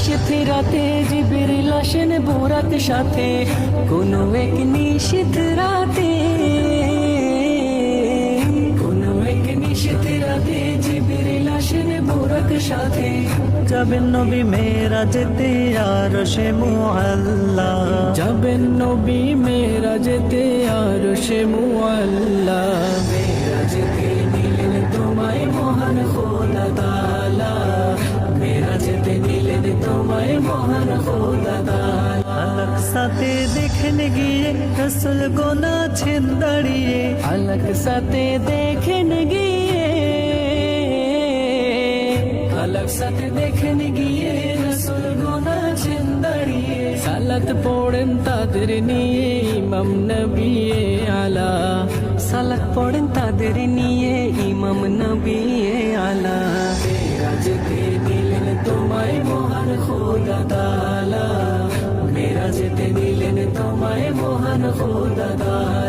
নিশীথ রাতে জিবরিল আসেন বুরাক সাথে, কোনো এক নিশীথ রাতে, কোনো এক নিশীথ রাতে জিবরিল আসেন বুরাক সাথে। যাবেন নবী মেরাজেতে আরশে মুআল্লা, যাবেন নবী মেরাজেতে আরশে মুআল্লা। মেরাজেতে নিলেন তোমায় মহান খোদা তাআলা, মেরাজেতে নিলেন তোমায় মহান খোদা তাআলা। আলাক সাথে দেখনে গিয়ে রসুল গোনাছেন দাঁড়িয়ে, আলাক সাথে দেখেন গিয়ে, আলাক সাথে দেখেন গিয়ে রসুল গোনাছেন দাঁড়িয়ে। সালাত পড়েন তাদের নিয়ে ইমাম নবী আলা, সালাত পড়েন তাদের নিয়ে ইমাম নবী আলা। মেরাজেতে নিলেন তোমায় মহান খোদা তাআলা, মেরাজেতে নিলেন তোমায় মহান খোদা তাআলা।